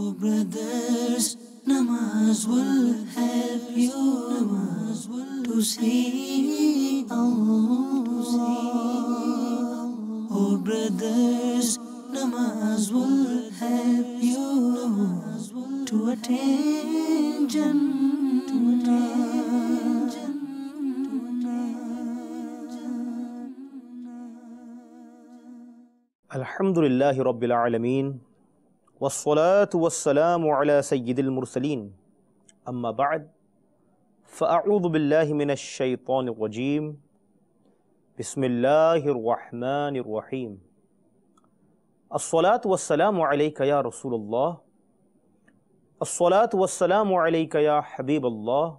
Oh brothers, Namaz will help you to see Allah. Oh brothers, Namaz will help you to attain Jannah. Alhamdulillahi Rabbil Alameen. والصلاة والسلام على سيد المرسلين أما بعد فأعوذ بالله من الشيطان الرجيم بسم الله الرحمن الرحيم الصلاة والسلام عليك يا رسول الله الصلاة والسلام عليك يا حبيب الله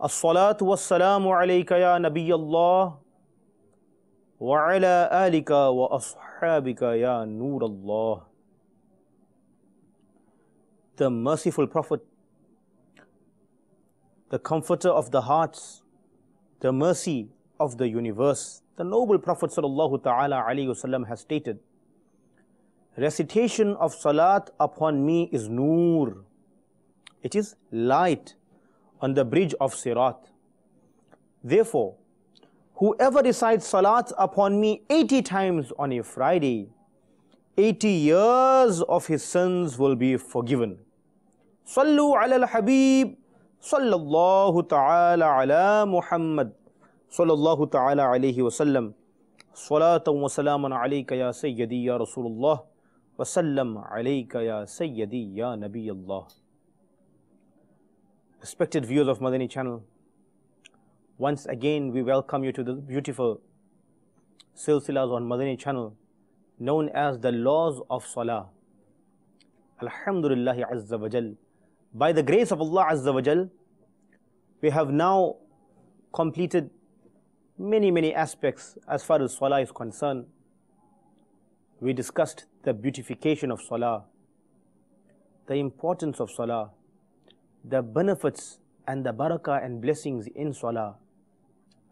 الصلاة والسلام عليك يا نبي الله وعلى آلك وأصحابك يا نور الله. The merciful Prophet, the comforter of the hearts, the mercy of the universe, the noble Prophet sallallahu ta'ala alayhi wasallam has stated, recitation of salat upon me is noor. It is light on the bridge of Sirat. Therefore, whoever recites salat upon me 80 times on a Friday, 80 years of his sins will be forgiven. Sallu ala al-Habib, sallallahu ta'ala ala Muhammad, sallallahu ta'ala alayhi wa sallam. Salatan wa salaman alayka ya Sayyidi ya Rasulullah, wa sallam alayka ya Sayyidi ya Nabi Allah. Respected viewers of Madani channel, once again we welcome you to the beautiful silsilas on Madani channel known as the laws of Salah. Alhamdulillah Azza wa Jal. By the grace of Allah Azza wa Jal, we have now completed many aspects as far as Salah is concerned. We discussed the beautification of Salah, the importance of Salah, the benefits and the barakah and blessings in Salah.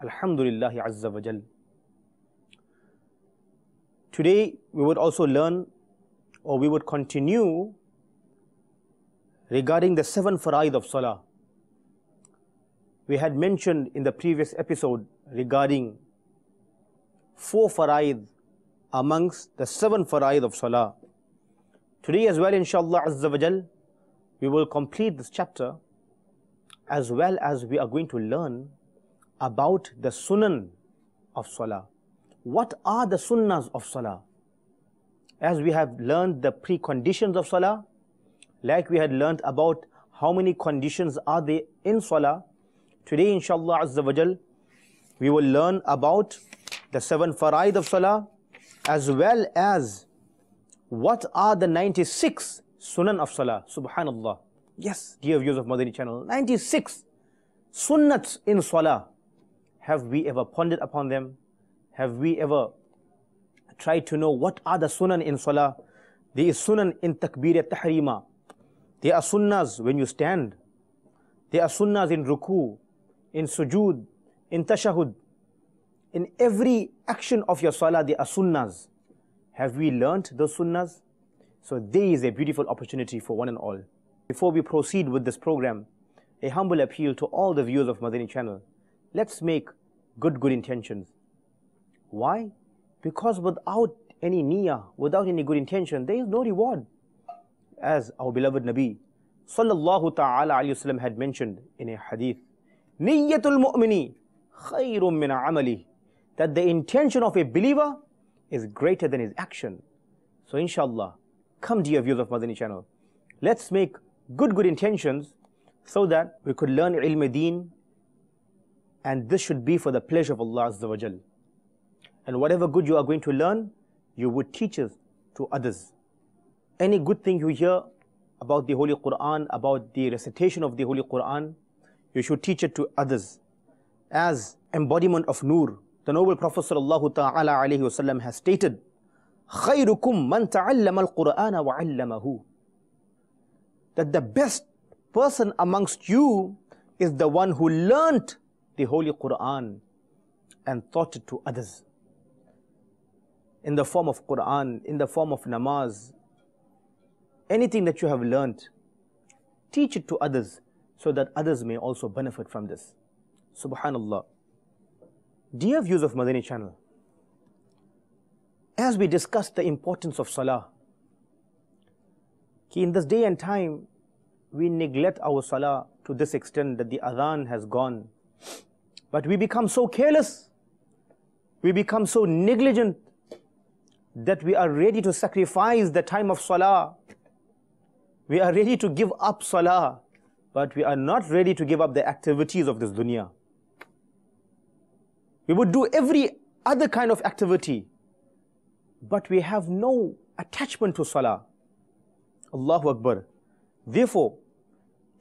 Alhamdulillah Azza wa Jal. Today we would also learn, or we would continue regarding the 7 Faraid of Salah. We had mentioned in the previous episode regarding 4 Faraid amongst the 7 Faraid of Salah. Today as well, inshallah Azza wa Jal, we will complete this chapter, as well as we are going to learn about the Sunan of Salah. What are the Sunnahs of Salah? As we have learned the preconditions of Salah, like we had learned about how many conditions are there in Salah, today inshallah Azza wa Jal, we will learn about the 7 Faraid of Salah, as well as what are the 96 Sunan of Salah. Subhanallah. Yes, dear viewers of Madani channel, 96 Sunnats in Salah. Have we ever pondered upon them? Have we ever tried to know what are the Sunan in Salah? There is Sunan in Takbir Tahrima. There are Sunnahs when you stand. There are Sunnahs in Ruku, in Sujood, in Tashahud. In every action of your Salah, there are Sunnahs. Have we learnt those Sunnahs? So there is a beautiful opportunity for one and all. Before we proceed with this program, a humble appeal to all the viewers of Madani channel. Let's make good intentions. Why? Because without any niyyah, without any good intention, there is no reward. As our beloved Nabi sallallahu ta'ala alayhi wasallam had mentioned in a hadith, Niyyatul mu'mini khayrun min amali, that the intention of a believer is greater than his action. So inshallah, come dear viewers of Madani channel, let's make good intentions so that we could learn ilm deen, and this should be for the pleasure of Allah Azza wa Jal. And whatever good you are going to learn, you would teach it to others. Any good thing you hear about the Holy Quran, about the recitation of the Holy Quran, you should teach it to others. As embodiment of Noor, the noble Prophet sallallahu ta'ala alayhi wasallam has stated, خَيْرُكُمْ مَنْ تَعَلَّمَ الْقُرْآنَ وَعَلَّمَهُ, that the best person amongst you is the one who learnt the Holy Quran and taught it to others. In the form of Quran, in the form of namaz, anything that you have learnt, teach it to others so that others may also benefit from this. Subhanallah. Dear viewers of Madani channel, as we discussed the importance of Salah, in this day and time, we neglect our Salah to this extent that the adhan has gone. But we become so careless, we become so negligent that we are ready to sacrifice the time of Salah. We are ready to give up Salah, but we are not ready to give up the activities of this dunya. We would do every other kind of activity, but we have no attachment to Salah. Allahu Akbar. Therefore,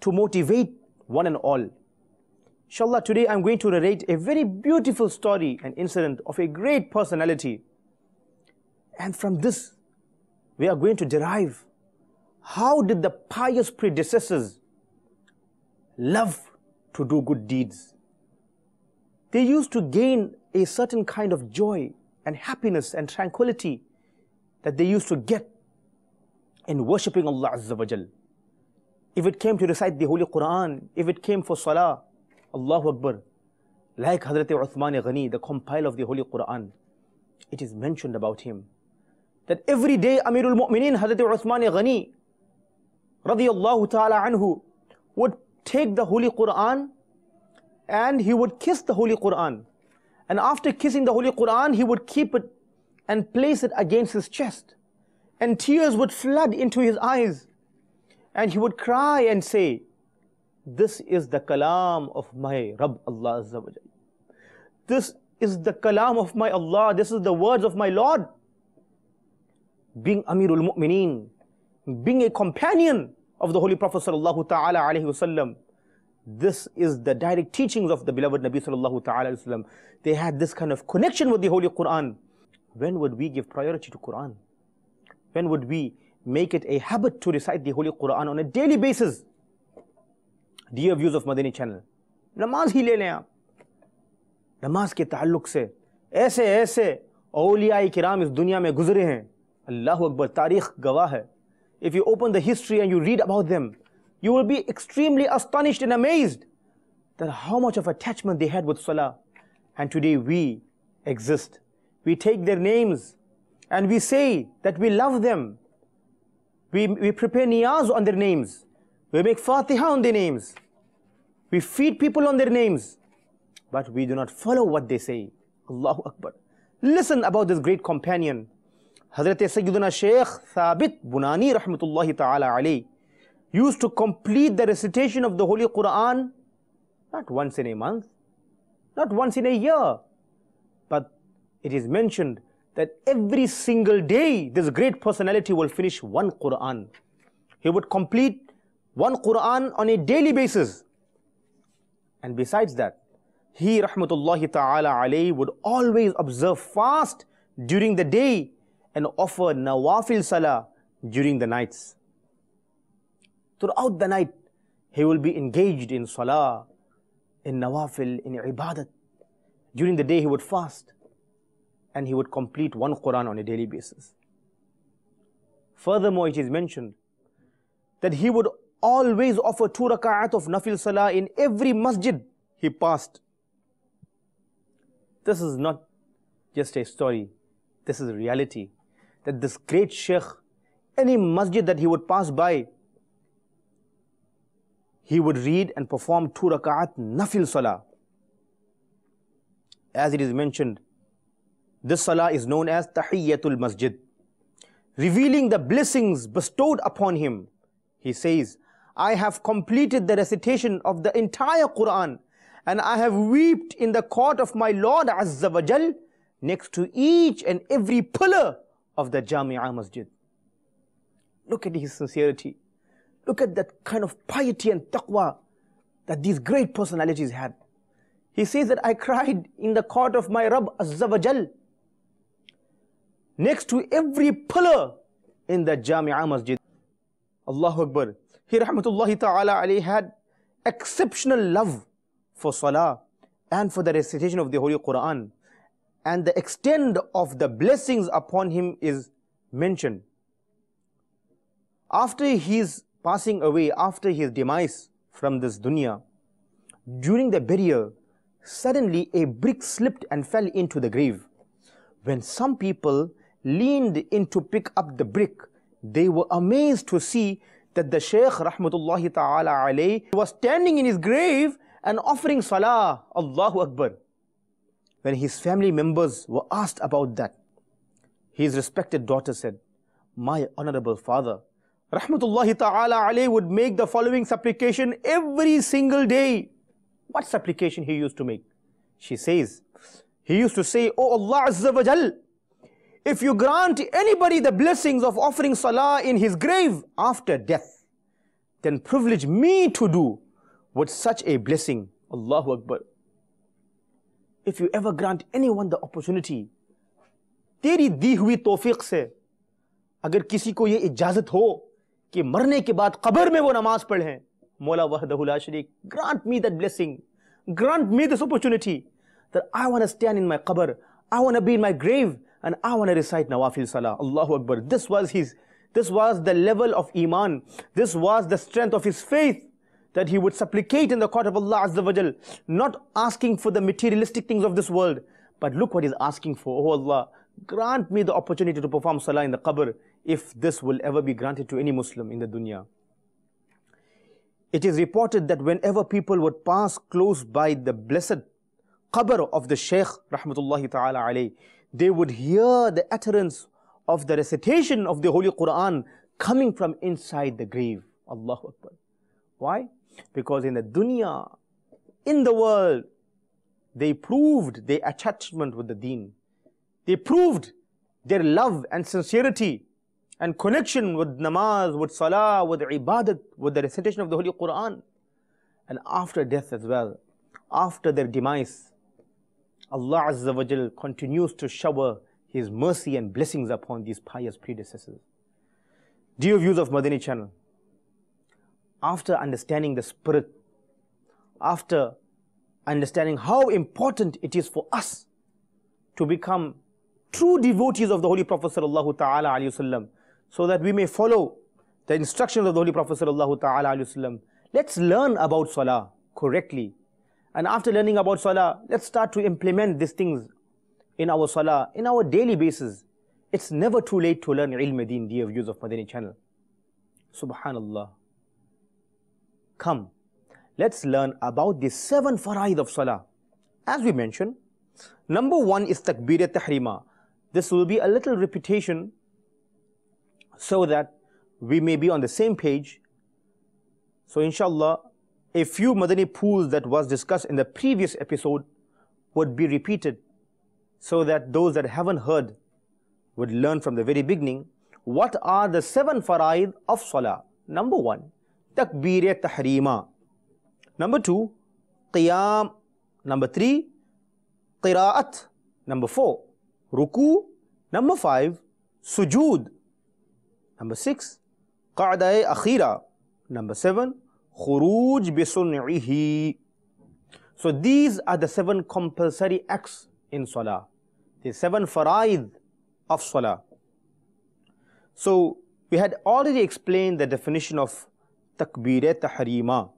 to motivate one and all, inshallah, today I'm going to narrate a very beautiful story and incident of a great personality. And from this, we are going to derive how did the pious predecessors love to do good deeds. They used to gain a certain kind of joy and happiness and tranquility that they used to get in worshipping Allah Azza wa Jal. If it came to recite the Holy Quran, if it came for Salah, Allahu Akbar, like Hazrat Uthman Ghani, the compiler of the Holy Quran, it is mentioned about him that every day Amirul Mu'mineen Hazrat Uthman Ghani radiyallahu ta'ala anhu would take the Holy Quran and he would kiss the Holy Quran. And after kissing the Holy Quran, he would keep it and place it against his chest. And tears would flood into his eyes. And he would cry and say, this is the kalam of my Rabb Allah Azza wa Jal. This is the kalam of my Allah. This is the words of my Lord. Being Amirul Mu'mineen, being a companion of the Holy Prophet Sallallahu Ta'ala Alaihi Wasallam, this is the direct teachings of the beloved Nabi Sallallahu Ta'ala Alaihi Wasallam. They had this kind of connection with the Holy Quran. When would we give priority to Quran? When would we make it a habit to recite the Holy Quran on a daily basis? Dear viewers of Madani channel, namaz hi le lein aap. Namaz ke ta'alluq se ऐसे औलिया किराम इस दुनिया में गुजरे हैं. Allahu Akbar, तारीख गवाह है. If you open the history and you read about them, you will be extremely astonished and amazed that how much of attachment they had with Salah. And today we exist. We take their names and we say that we love them. We prepare niyaz on their names. We make Fatiha on their names. We feed people on their names. But we do not follow what they say. Allahu Akbar. Listen about this great companion. Hazrat Sayyiduna Shaykh Thabit Bunani Rahmatullahi Ta'ala Alayhi used to complete the recitation of the Holy Quran not once in a month, not once in a year, but it is mentioned that every single day this great personality will finish one Quran. He would complete one Quran on a daily basis. And besides that, he Rahmatullahi Ta'ala Alayhi would always observe fast during the day and offer nawafil salah during the nights. Throughout the night, he will be engaged in salah, in nawafil, in ibadat. During the day, he would fast and he would complete one Quran on a daily basis. Furthermore, it is mentioned that he would always offer 2 raka'at of nafil salah in every masjid he passed. This is not just a story, this is a reality. That this great Shaykh, any masjid that he would pass by, he would read and perform 2 raka'at nafil salah. As it is mentioned, this salah is known as Tahiyyatul Masjid, revealing the blessings bestowed upon him. He says, I have completed the recitation of the entire Quran and I have wept in the court of my Lord Azza wa Jal next to each and every pillar of the Jami'ah Masjid. Look at his sincerity. Look at that kind of piety and taqwa that these great personalities had. He says that I cried in the court of my Rabb Azza wa Jal next to every pillar in the Jami'ah Masjid. Allahu Akbar. He Rahmatullahi Ta'ala Alayhi had exceptional love for Salah and for the recitation of the Holy Quran. And the extent of the blessings upon him is mentioned. after his passing away, after his demise from this dunya, during the burial, suddenly a brick slipped and fell into the grave. When some people leaned in to pick up the brick, they were amazed to see that the Shaykh rahmatullahi ta'ala alayhi was standing in his grave and offering salah. Allahu Akbar. When his family members were asked about that, his respected daughter said, "My honorable father, rahmatullahi ta'ala alayhi, would make the following supplication every single day." What supplication he used to make? She says, he used to say, "Oh Allah Azza wa Jal, if you grant anybody the blessings of offering salah in his grave after death, then privilege me to do with such a blessing." Allahu Akbar. If you ever grant anyone the opportunity, तेरी दी हुई तौफीक से अगर किसी को ये इजाजत हो कि मरने के बाद कब्र में वो नमाज पढ़ें, Mawla wahdahu la sharik, grant me that blessing, grant me this opportunity that I want to stand in my qabr, I want to be in my grave, and I want to recite nawafil salah. Allahu Akbar. This was the level of iman, this was the strength of his faith, that he would supplicate in the court of Allah Azza wa Jal, not asking for the materialistic things of this world, but look what he's asking for. Oh Allah, grant me the opportunity to perform salah in the qabr, if this will ever be granted to any Muslim in the dunya. It is reported that whenever people would pass close by the blessed qabr of the Shaykh rahmatullahi ta'ala alayhi, they would hear the utterance of the recitation of the Holy Quran coming from inside the grave. Allahu Akbar. Why? Because in the dunya, in the world, they proved their attachment with the deen. They proved their love and sincerity and connection with namaz, with salah, with ibadat, with the recitation of the Holy Quran. And after death as well, after their demise, Allah Azza wa Jal continues to shower His mercy and blessings upon these pious predecessors. Dear viewers of Madani channel, after understanding the spirit, after understanding how important it is for us to become true devotees of the Holy Prophet sallallahu ta'ala alayhi wasallam, so that we may follow the instructions of the Holy Prophet sallallahu ta'ala alayhi wasallam, let's learn about salah correctly. And after learning about salah, let's start to implement these things in our salah, in our daily basis. It's never too late to learn ilm deen, dear viewers of Madani channel. Subhanallah. Come, let's learn about the 7 Faraid of Salah. As we mentioned, number 1 is Takbir Tahrima. This will be a little repetition so that we may be on the same page. So inshallah, a few Madani pools that was discussed in the previous episode would be repeated, so that those that haven't heard would learn from the very beginning. What are the 7 Faraid of Salah? Number 1, Takbir Tahrima. Number 2, Qiyam. Number 3, Qira'at. Number 4, Ruku. Number 5, Sujood. Number 6, Qa'da Akhira. Number 7, Khuruj Bisun'ihi. So these are the 7 compulsory acts in Salah, the 7 Faraid of Salah. So we had already explained the definition of Takbir Tahrima.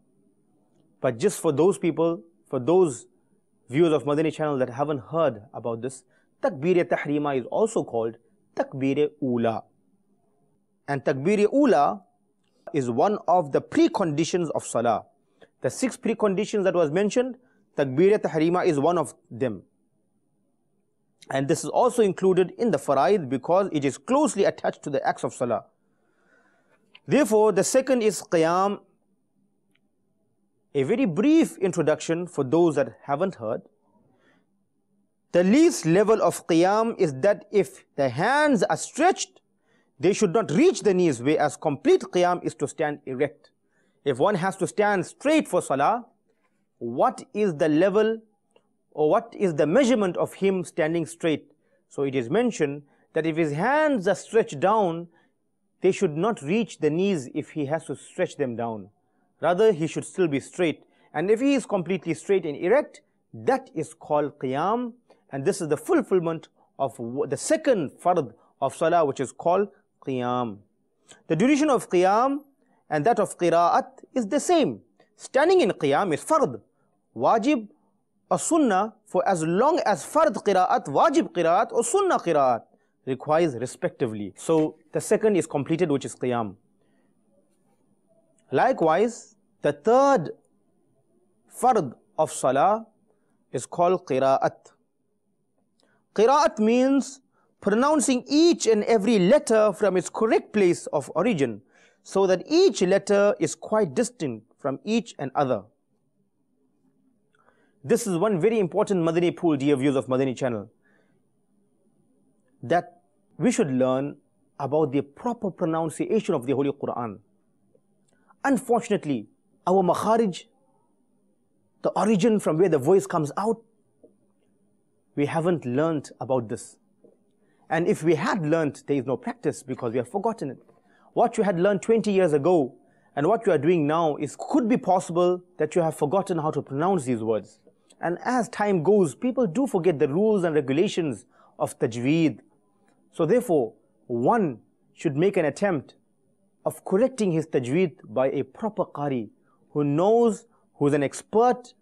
But just for those people, for those viewers of Madani channel that haven't heard about this, Takbir Tahrima is also called Takbir Ula. And Takbir Ula is one of the preconditions of Salah. The 6 preconditions that was mentioned, Takbir Tahrima is one of them. And this is also included in the Faraid because it is closely attached to the acts of Salah. Therefore, the second is Qiyam. A very brief introduction for those that haven't heard. The least level of Qiyam is that if the hands are stretched, they should not reach the knees, whereas complete Qiyam is to stand erect. If one has to stand straight for Salah, what is the level or what is the measurement of him standing straight? So it is mentioned that if his hands are stretched down, they should not reach the knees if he has to stretch them down. Rather, he should still be straight. And if he is completely straight and erect, that is called Qiyam. And this is the fulfillment of the second Fard of Salah, which is called Qiyam. The duration of qiyam and that of qira'at is the same. Standing in qiyam is fard, wajib or sunnah for as long as fard qira'at, wajib qira'at or sunnah qira'at requires respectively. So the second is completed, which is qiyam. Likewise, the third fard of salah is called qira'at. Qira'at means pronouncing each and every letter from its correct place of origin, so that each letter is quite distinct from each and other. This is one very important Madani pool, dear viewers of Madani channel, that we should learn about the proper pronunciation of the Holy Quran. Unfortunately, our makharij, the origin from where the voice comes out, we haven't learnt about this. And if we had learnt, there is no practice because we have forgotten it. What you had learned 20 years ago and what you are doing now could be possible that you have forgotten how to pronounce these words. And as time goes, people do forget the rules and regulations of tajweed. So therefore, one should make an attempt of correcting his tajweed by a proper qari who knows, who is an expert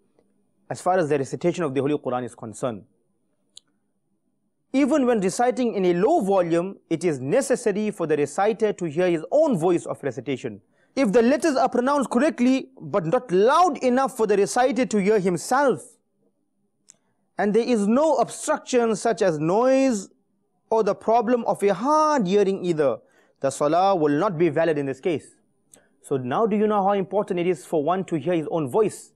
as far as the recitation of the Holy Quran is concerned. Even when reciting in a low volume, it is necessary for the reciter to hear his own voice of recitation. If the letters are pronounced correctly but not loud enough for the reciter to hear himself, and there is no obstruction such as noise or the problem of a hard hearing either, the salah will not be valid in this case. So now do you know how important it is for one to hear his own voice?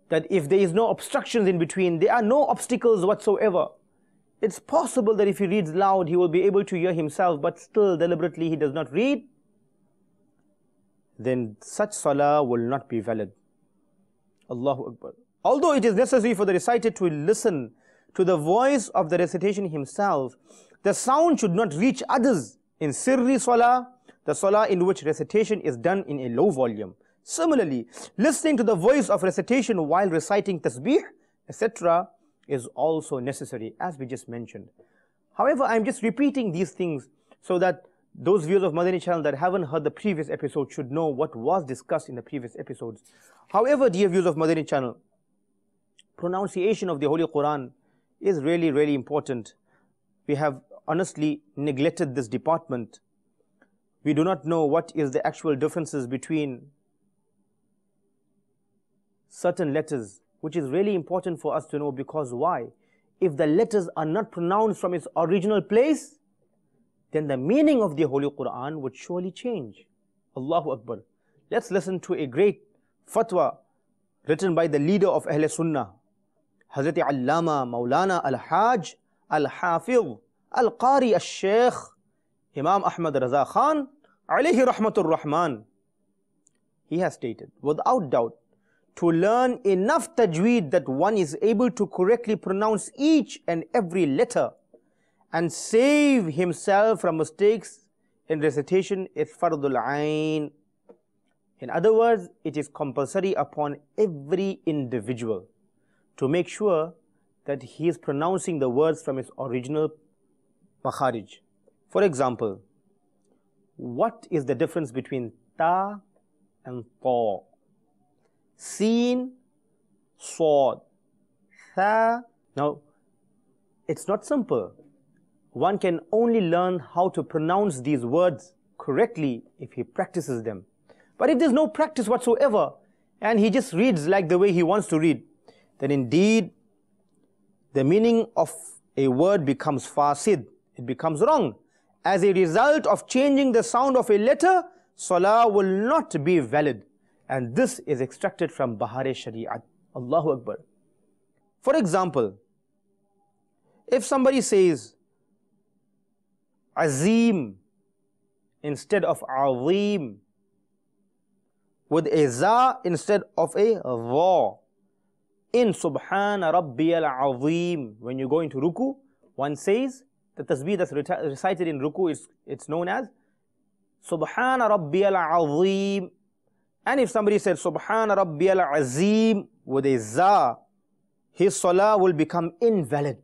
That if there is no obstructions in between, there are no obstacles whatsoever, it's possible that if he reads loud, he will be able to hear himself, but still deliberately he does not read, then such salah will not be valid. Allahu Akbar. Although it is necessary for the reciter to listen to the voice of the recitation himself, the sound should not reach others. In sirri salah, the salah in which recitation is done in a low volume. Similarly, listening to the voice of recitation while reciting tasbih, etc., is also necessary, as we just mentioned. However, I am just repeating these things so that those viewers of Madani channel that haven't heard the previous episode should know what was discussed in the previous episodes. However, dear viewers of Madani channel, pronunciation of the Holy Quran is really, really important. We have honestly neglected this department. We do not know what is the actual differences between certain letters, which is really important for us to know, because why? If the letters are not pronounced from its original place, then the meaning of the Holy Quran would surely change. Allahu Akbar. Let's listen to a great fatwa written by the leader of Ahl Sunnah, Hazrat Allama Maulana Al-Hajj Al-Hafiz Al-Qari Al-Sheikh Imam Ahmad Raza Khan alayhi rahmatur rahman. He has stated, without doubt, to learn enough tajweed that one is able to correctly pronounce each and every letter and save himself from mistakes in recitation is fardul ayn. In other words, it is compulsory upon every individual to make sure that he is pronouncing the words from its original makharij. For example, what is the difference between ta and ta? Seen, sword, tha. Now, it's not simple. One can only learn how to pronounce these words correctly if he practices them. But if there's no practice whatsoever, and he just reads like the way he wants to read, then indeed, the meaning of a word becomes fasid. It becomes wrong. As a result of changing the sound of a letter, salah will not be valid. And this is extracted from Bahare Shari'at. Allahu Akbar. For example, if somebody says Azim instead of Azim, with a za instead of a dha, in Subhana Rabbiyal Azim, when you go into ruku, one says, the tasbih that's recited in ruku it's known as Subhana Rabbiyal Azim. And if somebody said Subhana Rabbiyal Azim with a za, his salah will become invalid.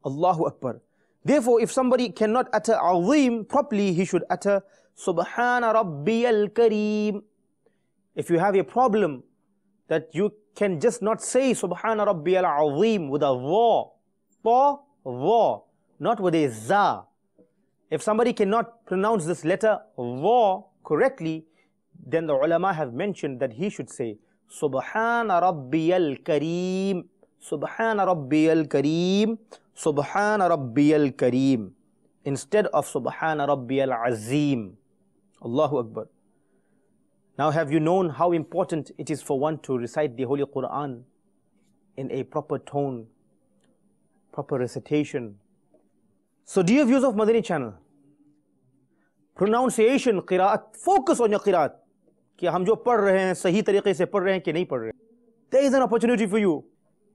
Allahu Akbar. Therefore, if somebody cannot utter Azim properly, he should utter Subhana Rabbiyal Kareem. If you have a problem that you can just not say Subhana Rabbiyal Azim with a va, not with a za. If somebody cannot pronounce this letter va correctly, then the ulama have mentioned that he should say Subhana Rabbiyal Kareem, Subhana Rabbiyal Kareem, Subhana Rabbiyal Kareem, instead of Subhana Rabbiyal Azim. Allahu Akbar. Now, have you known how important it is for one to recite the Holy Quran in a proper tone, proper recitation? So, dear viewers of Madani channel, pronunciation, qiraat, focus on your qiraat. कि हम जो पढ़ रहे हैं सही तरीके से पढ़ रहे हैं कि नहीं पढ़ रहे हैं. There is an opportunity for you.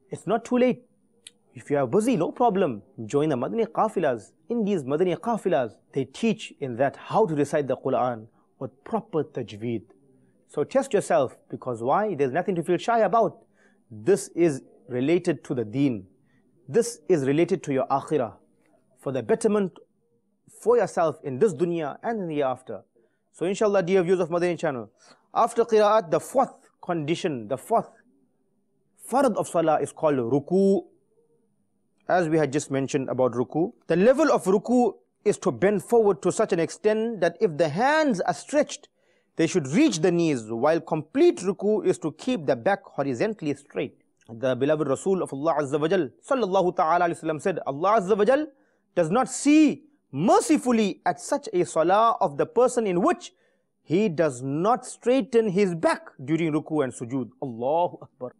It's not too late. If you are busy, no problem. Join the Madani qafilas. In these Madani qafilas, they teach in that how to recite the Quran with proper tajweed. So test yourself, because why? There's nothing to feel shy about. This is related to the deen. This is related to your akhirah, for the betterment for yourself in this dunya and in the hereafter. So inshallah, dear viewers of Madani channel, after qiraat, the fourth condition, the fourth Faraid of Salah is called ruku. As we had just mentioned about ruku, the level of ruku is to bend forward to such an extent that if the hands are stretched, they should reach the knees, while complete ruku is to keep the back horizontally straight. The beloved Rasul of Allah Azza wa Jal, sallallahu ta'ala alayhi wa sallam, said, Allah Azza wa Jal does not see mercifully at such a salah of the person in which he does not straighten his back during ruku and sujood. Allahu Akbar.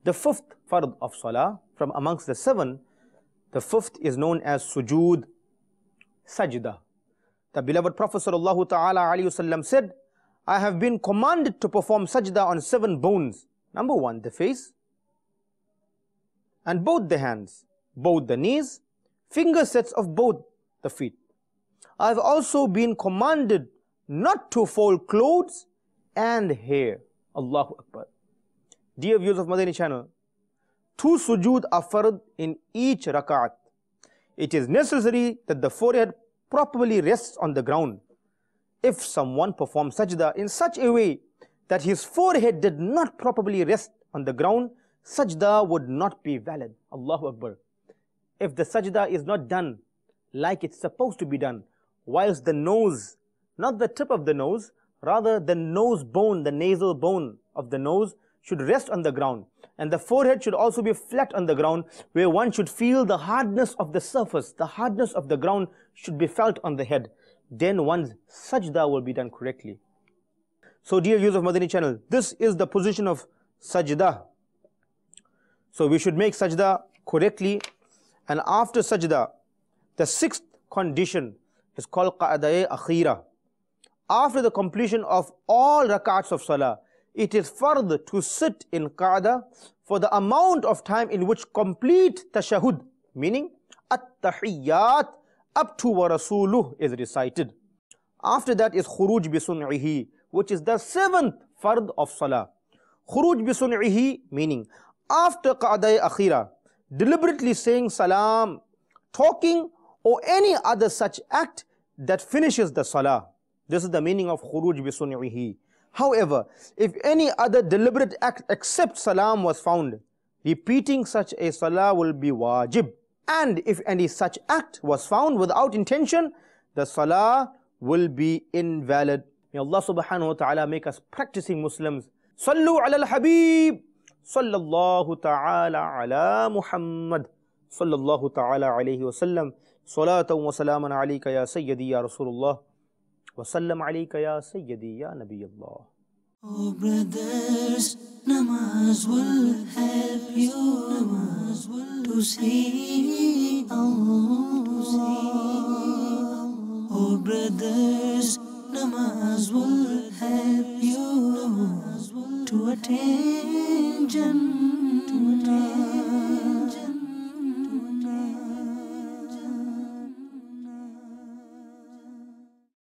The fifth fard of salah, from amongst the seven, the fifth is known as Sujood Sajida. The beloved Prophet sallallahu ta'ala alayhi wa sallam said, I have been commanded to perform sajda on 7 bones. Number 1, the face, and both the hands, both the knees, finger sets of both the feet. I have also been commanded not to fold clothes and hair. Allahu Akbar. Dear viewers of Madani channel, 2 sujood are fard in each rak'at. It is necessary that the forehead properly rests on the ground. If someone performs sajda in such a way that his forehead did not properly rest on the ground, sajda would not be valid. Allahu Akbar. If the sajda is not done like it's supposed to be done, whilst the nose, not the tip of the nose, rather the nose bone, the nasal bone of the nose should rest on the ground, and the forehead should also be flat on the ground, where one should feel the hardness of the surface, the hardness of the ground should be felt on the head. Then one's sajda will be done correctly. So dear viewers of Madani channel, this is the position of sajda. So we should make sajda correctly, and after sajda, the 6th condition is called qa'adai akhira. After the completion of all rak'ats of salah, it is fard to sit in qa'da for the amount of time in which complete tashahud, meaning at-tahiyyat up to wa rasuluh, is recited. After that is khuruj bi sun'ihi, which is the 7th fard of salah. Khuruj bi sun'ihi, meaning after qa'adai akhira, deliberately saying salam, talking, or any other such act that finishes the salah. This is the meaning of khuruj bi sun'ihi. However, if any other deliberate act except salam was found, repeating such a salah will be wajib. And if any such act was found without intention, the salah will be invalid. May Allah subhanahu wa ta'ala make us practicing Muslims. Sallu ala al-Habib, sallallahu ta'ala ala Muhammad, sallallahu ta'ala alayhi wa sallam, salatan wa salaman alayka ya sayyidi ya Rasulullah, wa sallam alayka ya sayyidi ya Nabi Allah. Oh brothers, namaz will help you to see Allah. Oh brothers, namaz will help you to attain Jannah.